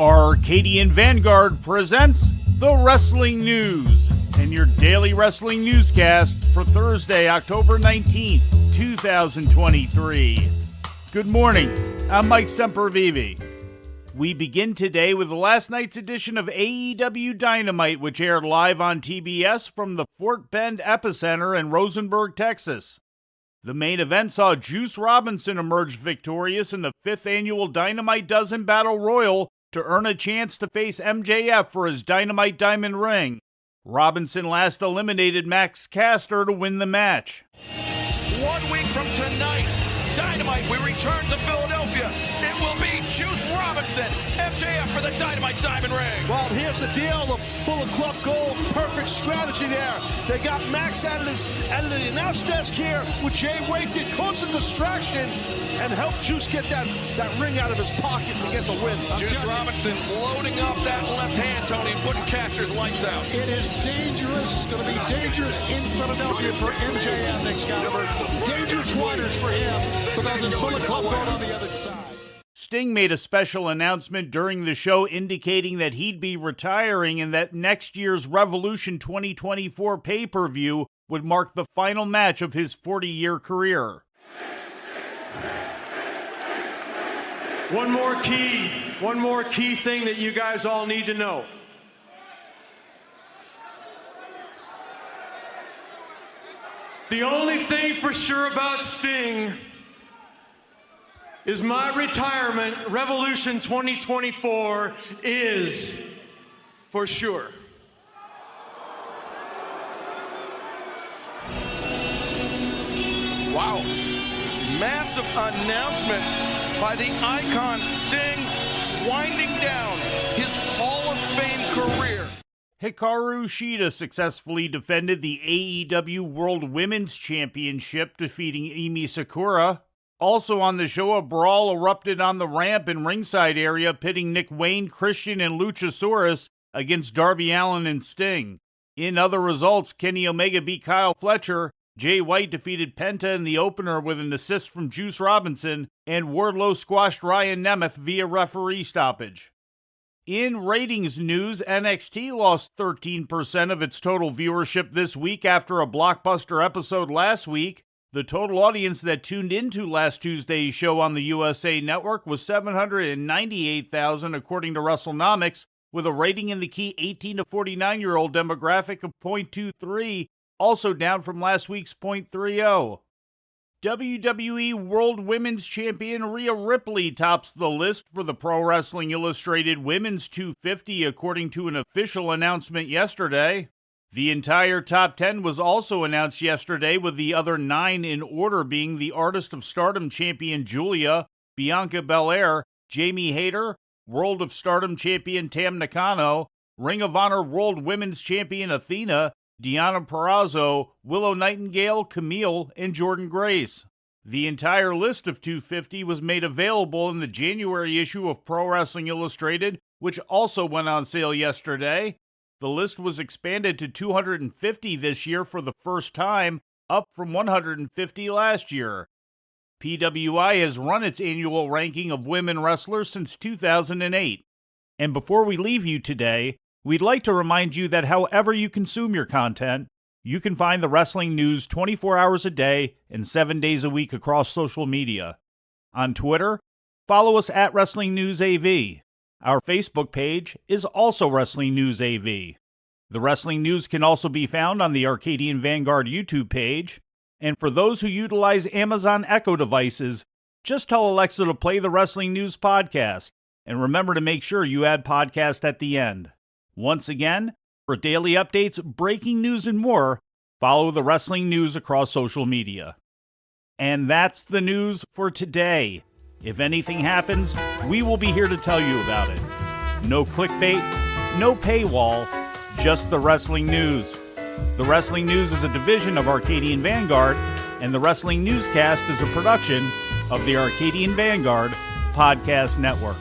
Arcadian Vanguard presents the Wrestling News and your daily wrestling newscast for Thursday, October 19th, 2023. Good morning, I'm Mike Sempervive. We begin today with last night's edition of AEW Dynamite, which aired live on TBS from the Fort Bend epicenter in Rosenberg, Texas. The main event saw Juice Robinson emerge victorious in the 5th annual Dynamite Dozen Battle Royal to earn a chance to face MJF for his Dynamite Diamond Ring. Robinson last eliminated Max Caster to win the match. 1 week from tonight, Dynamite, we return to Philadelphia. It will be Juice Robinson, MJF for the Dynamite Diamond Ring. Well, here's the deal, the Bullet Club Gold, perfect strategy there. They got Max out of the announce desk here with Jay White, did cause a distraction and helped Juice get that ring out of his pocket to get the win. Juice Robinson loading up that left hand, Tony, putting Caster's lights out. It is dangerous, going to be dangerous in Philadelphia for MJF, Excalibur. Dangerous waters for him because his Bullet Club Gold on the other side. Sting made a special announcement during the show indicating that he'd be retiring and that next year's Revolution 2024 pay-per-view would mark the final match of his 40-year career. One more key thing that you guys all need to know. The only thing for sure about Sting is my retirement, Revolution 2024, is for sure. Wow. Massive announcement by the icon Sting, winding down his Hall of Fame career. Hikaru Shida successfully defended the AEW World Women's Championship, defeating Emi Sakura. Also on the show, a brawl erupted on the ramp and ringside area, pitting Nick Wayne, Christian, and Luchasaurus against Darby Allin and Sting. In other results, Kenny Omega beat Kyle Fletcher, Jay White defeated Penta in the opener with an assist from Juice Robinson, and Wardlow squashed Ryan Nemeth via referee stoppage. In ratings news, NXT lost 13% of its total viewership this week after a blockbuster episode last week. The total audience that tuned into last Tuesday's show on the USA Network was 798,000 according to WrestleNomics, with a rating in the key 18 to 49-year-old demographic of .23, also down from last week's .30. WWE World Women's Champion Rhea Ripley tops the list for the Pro Wrestling Illustrated Women's 250 according to an official announcement yesterday. The entire top 10 was also announced yesterday, with the other 9 in order being the Artist of Stardom champion Julia, Bianca Belair, Jamie Hayter, World of Stardom champion Tam Nakano, Ring of Honor World Women's champion Athena, Deonna Purrazzo, Willow Nightingale, Camille, and Jordynne Grace. The entire list of 250 was made available in the January issue of Pro Wrestling Illustrated, which also went on sale yesterday. The list was expanded to 250 this year for the first time, up from 150 last year. PWI has run its annual ranking of women wrestlers since 2008. And before we leave you today, we'd like to remind you that however you consume your content, you can find the wrestling news 24 hours a day and 7 days a week across social media. On Twitter, follow us at Wrestling News AV. Our Facebook page is also Wrestling News AV. The Wrestling News can also be found on the Arcadian Vanguard YouTube page. And for those who utilize Amazon Echo devices, just tell Alexa to play the Wrestling News podcast. And remember to make sure you add podcast at the end. Once again, for daily updates, breaking news, and more, follow the Wrestling News across social media. And that's the news for today. If anything happens, we will be here to tell you about it. No clickbait, no paywall, just the Wrestling News. The Wrestling News is a division of Arcadian Vanguard, and the Wrestling Newscast is a production of the Arcadian Vanguard Podcast Network.